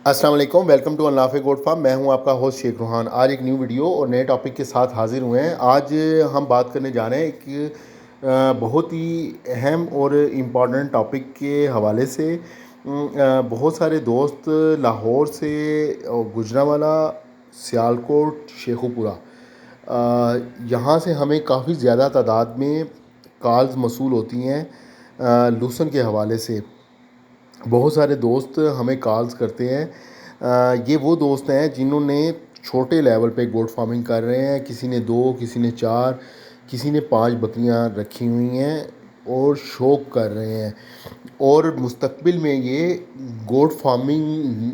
السلام علیکم، welcome to النافع got form. میں ہوں آپ کا ہوسٹ شیخ روحان۔ آج ایک نیو ویڈیو اور نئے ٹاپک کے ساتھ حاضر ہوئے ہیں۔ آج ہم بات کرنے جا رہے ہیں ایک بہت ہی اہم اور امپورٹنٹ ٹاپک کے حوالے سے۔ بہت سارے دوست لاہور سے، گوجرانوالہ، سیالکوٹ، شیخو پورہ، یہاں سے ہمیں کافی زیادہ تعداد میں کالز موصول ہوتی ہیں لوسن کے حوالے سے۔ بہت سارے دوست ہمیں کالز کرتے ہیں۔ یہ وہ دوست ہیں جنہوں نے چھوٹے لیول پہ گوٹ فارمنگ کر رہے ہیں۔ کسی نے 2، کسی نے 4، کسی نے 5 بکریاں رکھی ہوئی ہیں اور شوق کر رہے ہیں، اور مستقبل میں یہ گوٹ فارمنگ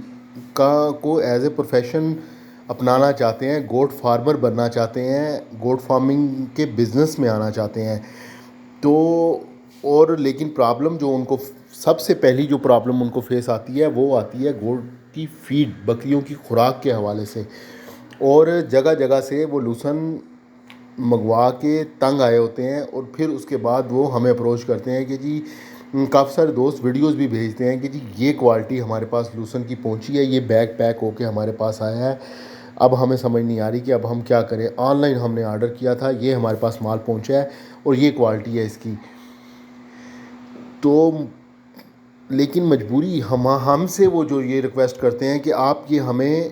کو ایز اے پروفیشن اپنانا چاہتے ہیں، گوٹ فارمر بننا چاہتے ہیں، گوٹ فارمنگ کے بزنس میں آنا چاہتے ہیں۔ تو لیکن پرابلم جو ان کو سب سے پہلی جو پرابلم ان کو فیس آتی ہے وہ آتی ہے گوٹ کی فیڈ، بکریوں کی خوراک کے حوالے سے۔ اور جگہ جگہ سے وہ لوسن منگوا کے تنگ آئے ہوتے ہیں، اور پھر اس کے بعد وہ ہمیں اپروچ کرتے ہیں کہ جی، کافی سارے دوست ویڈیوز بھی بھیجتے ہیں کہ جی یہ کوالٹی ہمارے پاس لوسن کی پہنچی ہے، یہ بیگ پیک ہو کے ہمارے پاس آیا ہے، اب ہمیں سمجھ نہیں آ رہی کہ اب ہم کیا کریں۔ آن لائن ہم نے آرڈر کیا تھا، یہ ہمارے پاس مال پہنچا ہے اور یہ کوالٹی ہے اس کی۔ تو لیکن مجبوری ہم سے وہ جو یہ ریکویسٹ کرتے ہیں کہ آپ یہ ہمیں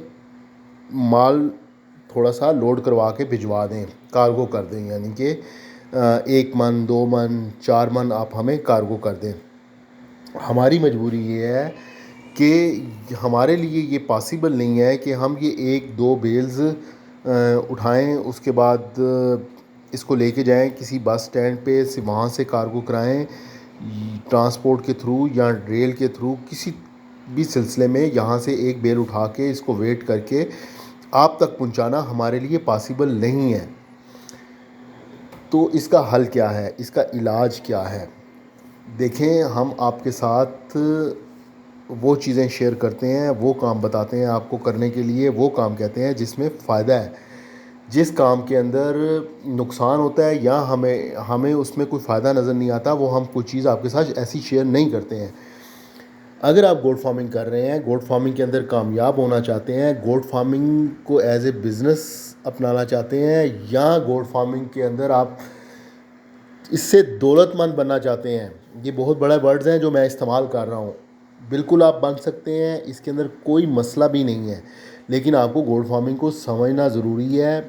مال تھوڑا سا لوڈ کروا کے بھجوا دیں، کارگو کر دیں، یعنی کہ 1 من، 2 من، 4 من آپ ہمیں کارگو کر دیں۔ ہماری مجبوری یہ ہے کہ ہمارے لیے یہ پاسبل نہیں ہے کہ ہم یہ 1-2 بیلز اٹھائیں، اس کے بعد اس کو لے کے جائیں کسی بس سٹینڈ پہ، وہاں سے کارگو کرائیں ٹرانسپورٹ کے تھرو یا ریل کے تھرو، کسی بھی سلسلے میں یہاں سے ایک بیل اٹھا کے اس کو ویٹ کر کے آپ تک پہنچانا ہمارے لیے پاسبل نہیں ہے۔ تو اس کا حل کیا ہے، اس کا علاج کیا ہے؟ دیکھیں، ہم آپ کے ساتھ وہ چیزیں شیئر کرتے ہیں، وہ کام بتاتے ہیں آپ کو کرنے کے لیے، وہ کام کہتے ہیں جس میں فائدہ ہے۔ جس کام کے اندر نقصان ہوتا ہے یا ہمیں اس میں کوئی فائدہ نظر نہیں آتا، وہ ہم کوئی چیز آپ کے ساتھ ایسی شیئر نہیں کرتے ہیں۔ اگر آپ گوٹ فارمنگ کر رہے ہیں، گوٹ فارمنگ کے اندر کامیاب ہونا چاہتے ہیں، گوٹ فارمنگ کو ایز اے بزنس اپنانا چاہتے ہیں، یا گوٹ فارمنگ کے اندر آپ اس سے دولت مند بننا چاہتے ہیں، یہ بہت بڑے ورڈز ہیں جو میں استعمال کر رہا ہوں، بالکل آپ بن سکتے ہیں، اس کے اندر کوئی مسئلہ بھی نہیں ہے، لیکن آپ کو گوٹ فارمنگ کو سمجھنا ضروری ہے۔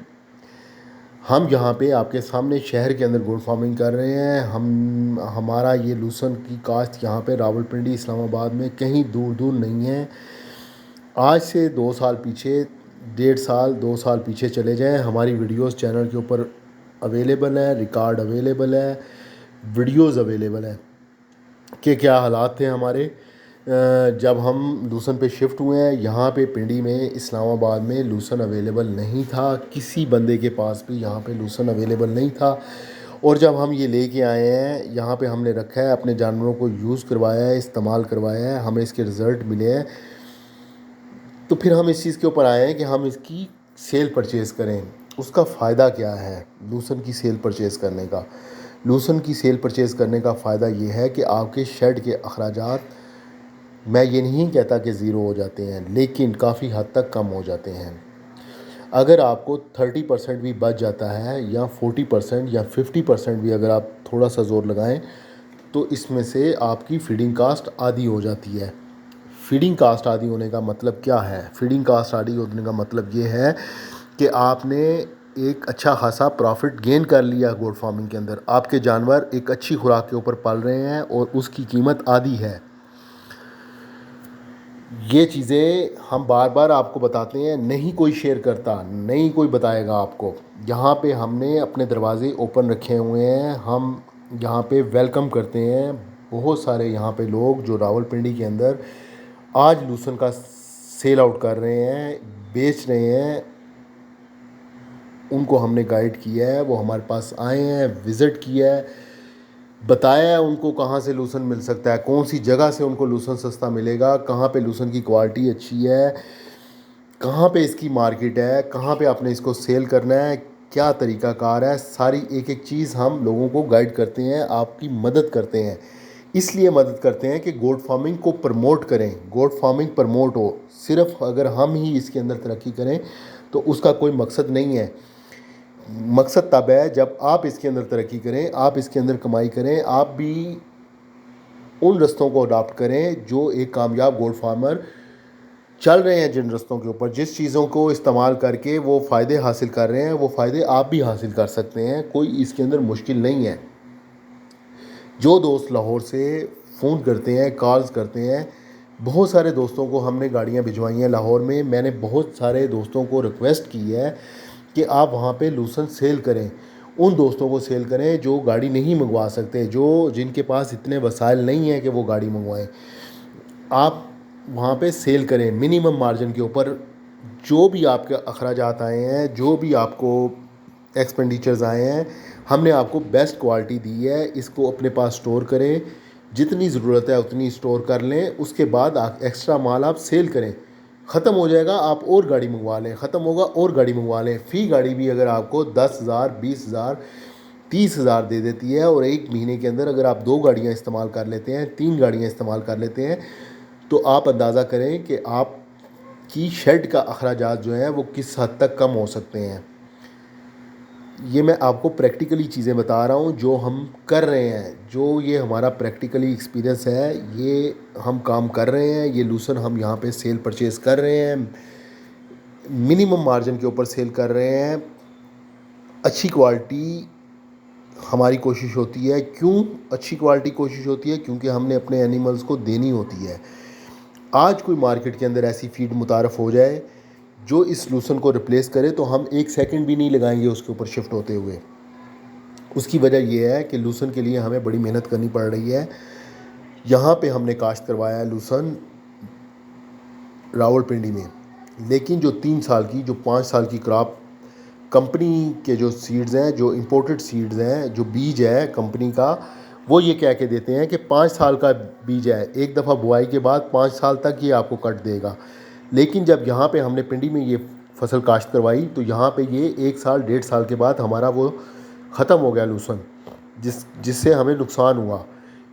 ہم یہاں پہ آپ کے سامنے شہر کے اندر گوٹ فارمنگ کر رہے ہیں۔ ہمارا یہ لوسن کی کاشت یہاں پہ راولپنڈی، اسلام آباد میں کہیں دور دور نہیں ہے۔ آج سے 2 سال پیچھے، 1.5 سال 2 سال پیچھے چلے جائیں، ہماری ویڈیوز چینل کے اوپر اویلیبل ہے، ریکارڈ اویلیبل ہے، ویڈیوز اویلیبل ہے کہ کیا حالات تھے ہمارے جب ہم لوسن پہ شفٹ ہوئے ہیں۔ یہاں پہ پنڈی میں، اسلام آباد میں لوسن اویلیبل نہیں تھا، کسی بندے کے پاس بھی یہاں پہ لوسن اویلیبل نہیں تھا، اور جب ہم یہ لے کے آئے ہیں یہاں پہ، ہم نے رکھا ہے، اپنے جانوروں کو یوز کروایا ہے، استعمال کروایا ہے، ہمیں اس کے رزلٹ ملے ہیں، تو پھر ہم اس چیز کے اوپر آئے ہیں کہ ہم اس کی سیل پرچیز کریں۔ اس کا فائدہ کیا ہے لوسن کی سیل پرچیز کرنے کا؟ لوسن کی سیل پرچیز کرنے کا فائدہ یہ ہے کہ آپ کے شیڈ کے اخراجات، میں یہ نہیں کہتا کہ زیرو ہو جاتے ہیں، لیکن کافی حد تک کم ہو جاتے ہیں۔ اگر آپ کو 30% بھی بچ جاتا ہے، یا 40% یا 50% بھی اگر آپ تھوڑا سا زور لگائیں، تو اس میں سے آپ کی فیڈنگ کاسٹ آدھی ہو جاتی ہے۔ فیڈنگ کاسٹ آدھی ہونے کا مطلب کیا ہے؟ فیڈنگ کاسٹ آدھی ہونے کا مطلب یہ ہے کہ آپ نے ایک اچھا خاصا پروفٹ گین کر لیا گوٹ فارمنگ کے اندر، آپ کے جانور ایک اچھی خوراک کے اوپر پل رہے ہیں اور اس کی قیمت آدھی ہے۔ یہ چیزیں ہم بار بار آپ کو بتاتے ہیں، نہیں کوئی شیئر کرتا، نہیں کوئی بتائے گا آپ کو۔ یہاں پہ ہم نے اپنے دروازے اوپن رکھے ہوئے ہیں، ہم یہاں پہ ویلکم کرتے ہیں بہت سارے یہاں پہ لوگ جو راولپنڈی کے اندر آج لوسن کا سیل آؤٹ کر رہے ہیں، بیچ رہے ہیں، ان کو ہم نے گائیڈ کیا ہے، وہ ہمارے پاس آئے ہیں، وزٹ کیا ہے، بتایا ہے ان کو کہاں سے لوسن مل سکتا ہے، کون سی جگہ سے ان کو لوسن سستا ملے گا، کہاں پہ لوسن کی کوالٹی اچھی ہے، کہاں پہ اس کی مارکیٹ ہے، کہاں پہ آپ نے اس کو سیل کرنا ہے، کیا طریقہ کار ہے، ساری ایک ایک چیز ہم لوگوں کو گائیڈ کرتے ہیں، آپ کی مدد کرتے ہیں اس لیے مدد کرتے ہیں کہ گوٹ فارمنگ کو پروموٹ کریں، گوٹ فارمنگ پروموٹ ہو. صرف اگر ہم ہی اس کے اندر ترقی کریں تو اس کا کوئی مقصد نہیں ہے. مقصد تب ہے جب آپ اس کے اندر ترقی کریں، آپ اس کے اندر کمائی کریں، آپ بھی ان رستوں کو اڈاپٹ کریں جو ایک کامیاب گوٹ فارمر چل رہے ہیں، جن رستوں کے اوپر، جس چیزوں کو استعمال کر کے وہ فائدے حاصل کر رہے ہیں، وہ فائدے آپ بھی حاصل کر سکتے ہیں. کوئی اس کے اندر مشکل نہیں ہے. جو دوست لاہور سے فون کرتے ہیں، کالز کرتے ہیں، بہت سارے دوستوں کو ہم نے گاڑیاں بھجوائی ہیں لاہور میں. میں نے بہت سارے دوستوں کو ریکویسٹ کی ہے کہ آپ وہاں پہ لوسن سیل کریں. ان دوستوں کو سیل کریں جو گاڑی نہیں منگوا سکتے، جن کے پاس اتنے وسائل نہیں ہیں کہ وہ گاڑی منگوائیں. آپ وہاں پہ سیل کریں منیمم مارجن کے اوپر. جو بھی آپ کے اخراجات آئے ہیں، جو بھی آپ کو ایکسپینڈیچرز آئے ہیں، ہم نے آپ کو بیسٹ کوالٹی دی ہے. اس کو اپنے پاس سٹور کریں، جتنی ضرورت ہے اتنی سٹور کر لیں. اس کے بعد ایکسٹرا مال آپ سیل کریں. ختم ہو جائے گا آپ اور گاڑی منگوا لیں، ختم ہوگا اور گاڑی منگوا لیں. فی گاڑی بھی اگر آپ کو 10,000 20,000 30,000 دے دیتی ہے، اور ایک مہینے کے اندر اگر آپ 2 گاڑیاں استعمال کر لیتے ہیں، 3 گاڑیاں استعمال کر لیتے ہیں، تو آپ اندازہ کریں کہ آپ کی شیڈ کا اخراجات جو ہیں وہ کس حد تک کم ہو سکتے ہیں. یہ میں آپ کو پریکٹیکلی چیزیں بتا رہا ہوں جو ہم کر رہے ہیں، جو یہ ہمارا پریکٹیکلی ایکسپیرینس ہے. یہ ہم کام کر رہے ہیں. یہ لوسن ہم یہاں پہ سیل پرچیز کر رہے ہیں، منیمم مارجن کے اوپر سیل کر رہے ہیں. اچھی کوالٹی ہماری کوشش ہوتی ہے. کیوں اچھی کوالٹی کوشش ہوتی ہے؟ کیونکہ ہم نے اپنے اینیملز کو دینی ہوتی ہے. آج کوئی مارکیٹ کے اندر ایسی فیڈ متعارف ہو جائے جو اس لوسن کو ریپلیس کرے تو ہم 1 سیکنڈ بھی نہیں لگائیں گے اس کے اوپر شفٹ ہوتے ہوئے. اس کی وجہ یہ ہے کہ لوسن کے لیے ہمیں بڑی محنت کرنی پڑ رہی ہے. یہاں پہ ہم نے کاشت کروایا ہے لوسن راول پنڈی میں، لیکن جو 3 سال کی، جو 5 سال کی کراپ کمپنی کے جو سیڈز ہیں، جو امپورٹڈ سیڈز ہیں، جو بیج ہے کمپنی کا، وہ یہ کہہ کے دیتے ہیں کہ 5 سال کا بیج ہے، ایک دفعہ بوائی کے بعد 5 سال تک یہ آپ کو کٹ دے گا. لیکن جب یہاں پہ ہم نے پنڈی میں یہ فصل کاشت کروائی تو یہاں پہ یہ 1 سال 1.5 سال کے بعد ہمارا وہ ختم ہو گیا لوسن، جس سے ہمیں نقصان ہوا.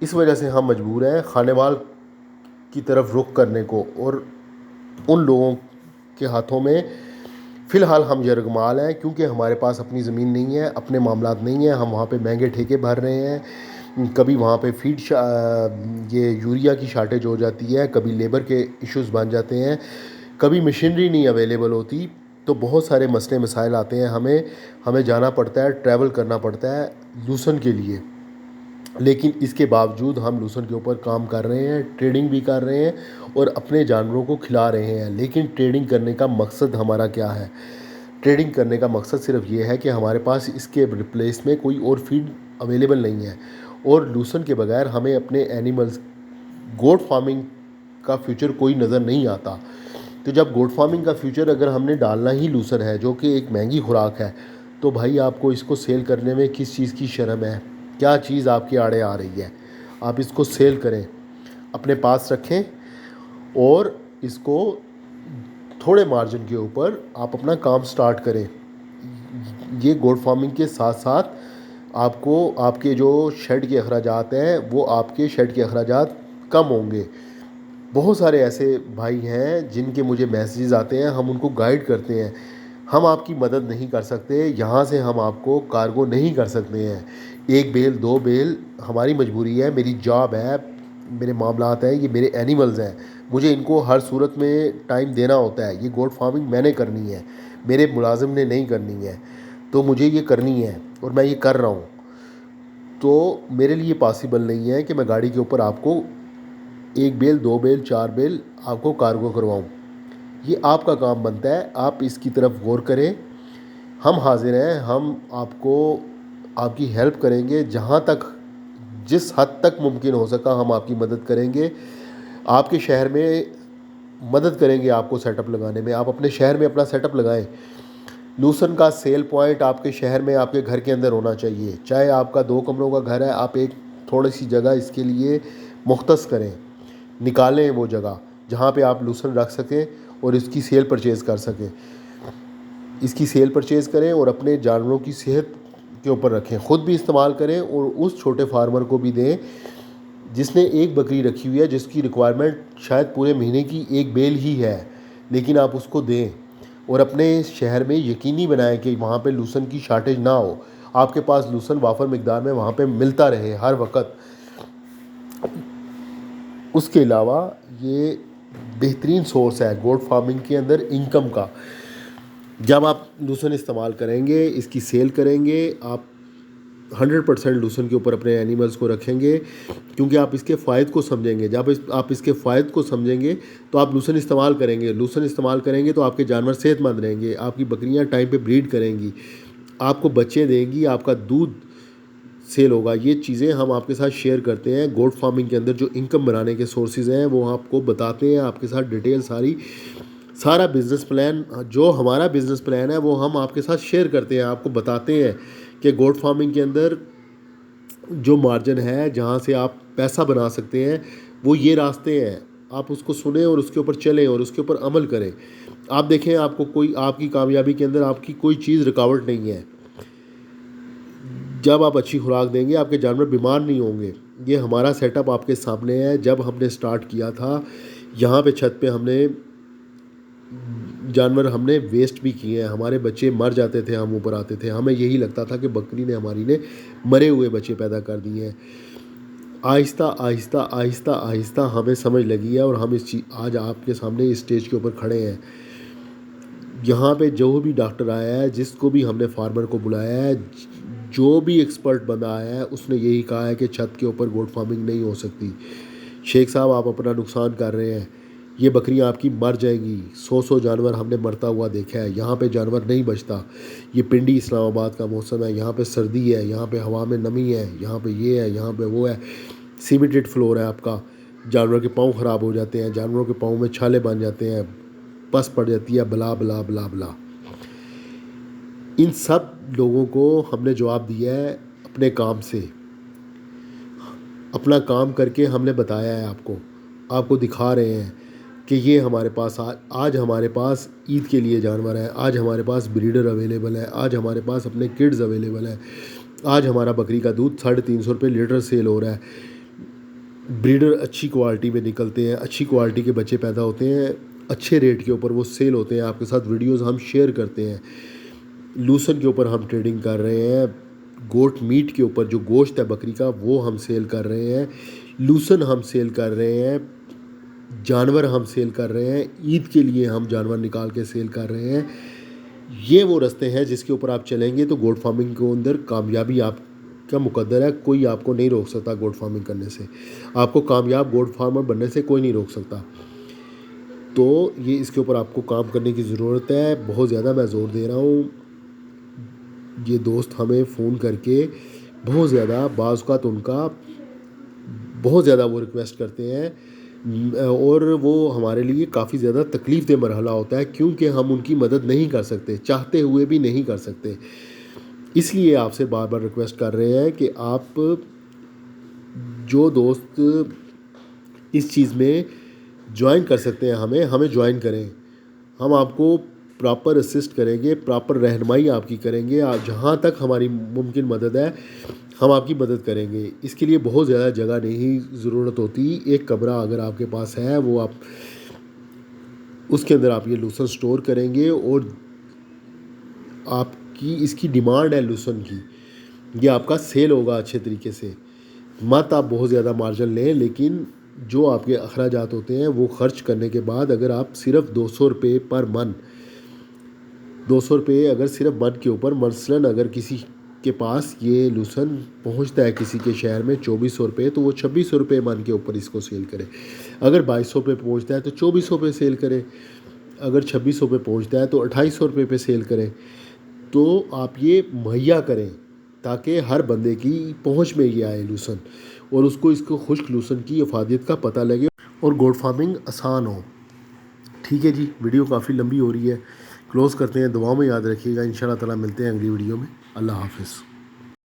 اس وجہ سے ہم مجبور ہیں خانے وال کی طرف رخ کرنے کو، اور ان لوگوں کے ہاتھوں میں فی الحال ہم یرغمال ہیں، کیونکہ ہمارے پاس اپنی زمین نہیں ہے، اپنے معاملات نہیں ہیں. ہم وہاں پہ مہنگے ٹھیکے بھر رہے ہیں. کبھی وہاں پہ فیڈ یہ یوریا کی شارٹیج ہو جاتی ہے، کبھی لیبر کے ایشوز بن جاتے ہیں، کبھی مشینری نہیں اویلیبل ہوتی. تو بہت سارے مسئلے مسائل آتے ہیں. ہمیں جانا پڑتا ہے، ٹریول کرنا پڑتا ہے لوسن کے لیے. لیکن اس کے باوجود ہم لوسن کے اوپر کام کر رہے ہیں، ٹریڈنگ بھی کر رہے ہیں اور اپنے جانوروں کو کھلا رہے ہیں. لیکن ٹریڈنگ کرنے کا مقصد ہمارا کیا ہے؟ ٹریڈنگ کرنے کا مقصد صرف یہ ہے کہ ہمارے پاس اس کے ریپلیس میں کوئی اور فیڈ اویلیبل نہیں ہے، اور لوسن کے بغیر ہمیں اپنے اینیملز گوٹ فارمنگ کا فیوچر کوئی نظر نہیں آتا. تو جب گوٹ فارمنگ کا فیوچر اگر ہم نے ڈالنا ہی لوسن ہے، جو کہ ایک مہنگی خوراک ہے، تو بھائی آپ کو اس کو سیل کرنے میں کس چیز کی شرم ہے؟ کیا چیز آپ کے آڑے آ رہی ہے؟ آپ اس کو سیل کریں، اپنے پاس رکھیں، اور اس کو تھوڑے مارجن کے اوپر آپ اپنا کام سٹارٹ کریں. یہ گوٹ فارمنگ کے ساتھ ساتھ آپ کو آپ کے جو شیڈ کے اخراجات ہیں، وہ آپ کے شیڈ کے اخراجات کم ہوں گے. بہت سارے ایسے بھائی ہیں جن کے مجھے میسیجز آتے ہیں، ہم ان کو گائیڈ کرتے ہیں. ہم آپ کی مدد نہیں کر سکتے، یہاں سے ہم آپ کو کارگو نہیں کر سکتے ہیں. 1 بیل 2 بیل ہماری مجبوری ہے، میری جاب ہے، میرے معاملات ہیں، یہ میرے اینیملز ہیں، مجھے ان کو ہر صورت میں ٹائم دینا ہوتا ہے. یہ گوٹ فارمنگ میں نے کرنی ہے، میرے ملازم نے نہیں کرنی ہے. تو مجھے یہ کرنی ہے اور میں یہ کر رہا ہوں. تو میرے لیے پاسبل نہیں ہے کہ میں گاڑی کے اوپر آپ کو 1 بیل 2 بیل 4 بیل آپ کو کارگو کرواؤں. یہ آپ کا کام بنتا ہے، آپ اس کی طرف غور کریں. ہم حاضر ہیں، ہم آپ کو آپ کی ہیلپ کریں گے، جہاں تک جس حد تک ممکن ہو سکا ہم آپ کی مدد کریں گے. آپ کے شہر میں مدد کریں گے آپ کو سیٹ اپ لگانے میں. آپ اپنے شہر میں اپنا سیٹ اپ لگائیں. لوسن کا سیل پوائنٹ آپ کے شہر میں، آپ کے گھر کے اندر ہونا چاہیے. چاہے آپ کا 2 کمروں کا گھر ہے، آپ ایک تھوڑی سی جگہ اس کے لیے مختص کریں، نکالیں وہ جگہ جہاں پہ آپ لوسن رکھ سکیں اور اس کی سیل پرچیز کر سکیں. اس کی سیل پرچیز کریں اور اپنے جانوروں کی صحت کے اوپر رکھیں، خود بھی استعمال کریں اور اس چھوٹے فارمر کو بھی دیں جس نے ایک بکری رکھی ہوئی ہے جس کی ریکوائرمنٹ شاید پورے مہینے کی ایک بیل ہی ہے، لیکن آپ اس کو دیں اور اپنے شہر میں یقینی بنائیں کہ وہاں پہ لوسن کی شارٹیج نہ ہو، آپ کے پاس لوسن وافر مقدار میں وہاں پہ ملتا رہے ہر وقت۔ اس کے علاوہ یہ بہترین سورس ہے گوٹ فارمنگ کے اندر انکم کا۔ جب آپ لوسن استعمال کریں گے، اس کی سیل کریں گے، آپ 100% لوسن کے اوپر اپنے اینیملز کو رکھیں گے، کیونکہ آپ اس کے فوائد کو سمجھیں گے۔ جب آپ اس کے فوائد کو سمجھیں گے تو آپ لوسن استعمال کریں گے۔ لوسن استعمال کریں گے تو آپ کے جانور صحت مند رہیں گے، آپ کی بکریاں ٹائم پہ بریڈ کریں گی، آپ کو بچے دیں گی، آپ کا دودھ سیل ہوگا۔ یہ چیزیں ہم آپ کے ساتھ شیئر کرتے ہیں۔ گوٹ فارمنگ کے اندر جو انکم بنانے کے سورسز ہیں وہ آپ کو بتاتے ہیں، آپ کے ساتھ ڈیٹیل سارا بزنس پلان، جو ہمارا بزنس پلان ہے وہ ہم آپ کے ساتھ شیئر کرتے ہیں، آپ کو بتاتے ہیں کہ گوٹ فارمنگ کے اندر جو مارجن ہے، جہاں سے آپ پیسہ بنا سکتے ہیں، وہ یہ راستے ہیں۔ آپ اس کو سنیں اور اس کے اوپر چلیں اور اس کے اوپر عمل کریں۔ آپ دیکھیں، آپ کی کامیابی کے اندر آپ کی کوئی چیز رکاوٹ نہیں ہے۔ جب آپ اچھی خوراک دیں گے، آپ کے جانور بیمار نہیں ہوں گے۔ یہ ہمارا سیٹ اپ آپ کے سامنے ہے۔ جب ہم نے سٹارٹ کیا تھا، یہاں پہ چھت پہ ہم نے جانور ویسٹ بھی کیے ہیں، ہمارے بچے مر جاتے تھے، ہم اوپر آتے تھے، ہمیں یہی لگتا تھا کہ بکری نے ہماری نے مرے ہوئے بچے پیدا کر دیے ہیں۔ آہستہ آہستہ آہستہ آہستہ ہمیں سمجھ لگی ہے اور ہم آج آپ کے سامنے اس اسٹیج کے اوپر کھڑے ہیں۔ یہاں پہ جو بھی ڈاکٹر آیا ہے، جس کو بھی ہم نے فارمر کو بلایا ہے، جو بھی ایکسپرٹ بندہ آیا ہے، اس نے یہی کہا ہے کہ چھت کے اوپر گوٹ فارمنگ نہیں ہو سکتی۔ شیخ صاحب، آپ اپنا نقصان کر رہے ہیں، یہ بکریاں آپ کی مر جائیں گی۔ 100 جانور ہم نے مرتا ہوا دیکھا ہے، یہاں پہ جانور نہیں بچتا۔ یہ پنڈی اسلام آباد کا موسم ہے، یہاں پہ سردی ہے، یہاں پہ ہوا میں نمی ہے، یہاں پہ یہ ہے، یہاں پہ وہ ہے، سیمیٹڈ فلور ہے آپ کا، جانور کے پاؤں خراب ہو جاتے ہیں، جانوروں کے پاؤں میں چھالے بن جاتے ہیں، پس پڑ جاتی ہے، بلا بلا بلا بلا۔ ان سب لوگوں کو ہم نے جواب دیا ہے اپنے کام سے، اپنا کام کر کے ہم نے بتایا ہے، آپ کو دکھا رہے ہیں کہ یہ ہمارے پاس آج ہمارے پاس عید کے لیے جانور ہیں، آج ہمارے پاس بریڈر اویلیبل ہے، آج ہمارے پاس اپنے کڈز اویلیبل ہیں، آج ہمارا بکری کا دودھ 350 روپے لیٹر سیل ہو رہا ہے۔ بریڈر اچھی کوالٹی میں نکلتے ہیں، اچھی کوالٹی کے بچے پیدا ہوتے ہیں، اچھے ریٹ کے اوپر وہ سیل ہوتے ہیں۔ آپ کے ساتھ ویڈیوز ہم شیئر کرتے ہیں۔ لوسن کے اوپر ہم ٹریڈنگ کر رہے ہیں، گوٹ میٹ کے اوپر جو گوشت ہے بکری کا وہ ہم سیل کر رہے ہیں، لوسن ہم سیل کر رہے ہیں، جانور ہم سیل کر رہے ہیں، عید کے لیے ہم جانور نکال کے سیل کر رہے ہیں۔ یہ وہ رستے ہیں جس کے اوپر آپ چلیں گے تو گوٹ فارمنگ کے اندر کامیابی آپ کا مقدر ہے۔ کوئی آپ کو نہیں روک سکتا گوٹ فارمنگ کرنے سے، آپ کو کامیاب گوٹ فارمر بننے سے کوئی نہیں روک سکتا۔ تو یہ اس کے اوپر آپ کو کام کرنے کی ضرورت ہے، بہت زیادہ میں زور دے رہا ہوں۔ یہ دوست ہمیں فون کر کے بہت زیادہ، بعض اوقات ان کا بہت زیادہ وہ ریکویسٹ کرتے ہیں، اور وہ ہمارے لیے کافی زیادہ تکلیف دہ مرحلہ ہوتا ہے، کیونکہ ہم ان کی مدد نہیں کر سکتے، چاہتے ہوئے بھی نہیں کر سکتے۔ اس لیے آپ سے بار بار ریکویسٹ کر رہے ہیں کہ آپ جو دوست اس چیز میں جوائن کر سکتے ہیں ہمیں جوائن کریں۔ ہم آپ کو پراپر اسسٹ کریں گے، پراپر رہنمائی آپ کی کریں گے، جہاں تک ہماری ممکن مدد ہے ہم آپ کی مدد کریں گے۔ اس کے لیے بہت زیادہ جگہ نہیں ضرورت ہوتی، ایک کمرہ اگر آپ کے پاس ہے وہ آپ اس کے اندر آپ یہ لوسن سٹور کریں گے، اور آپ کی اس کی ڈیمانڈ ہے لوسن کی، یہ آپ کا سیل ہوگا اچھے طریقے سے۔ مت آپ بہت زیادہ مارجن لیں، لیکن جو آپ کے اخراجات ہوتے ہیں وہ خرچ کرنے کے بعد اگر آپ صرف 200 روپے پر من، 200 روپے اگر صرف من کے اوپر، مثلاً اگر کسی کے پاس یہ لوسن پہنچتا ہے کسی کے شہر میں 2400 روپے، تو وہ 2600 روپے من کے اوپر اس کو سیل کرے۔ اگر 2200 پہ پہنچتا ہے تو 2400 پہ سیل کرے، اگر 2600 پہ پہنچتا ہے تو 2800 روپے پہ سیل کریں۔ تو آپ یہ مہیا کریں تاکہ ہر بندے کی پہنچ میں یہ آئے لوسن، اور اس کو خشک لوسن کی افادیت کا پتہ لگے اور گوٹ فارمنگ آسان ہو۔ ٹھیک ہے جی، ویڈیو کافی لمبی ہو رہی ہے، کلوز کرتے ہیں۔ دعاؤں میں یاد رکھیے گا، انشاءاللہ تعالیٰ ملتے ہیں اگلی ویڈیو میں۔ اللہ حافظ۔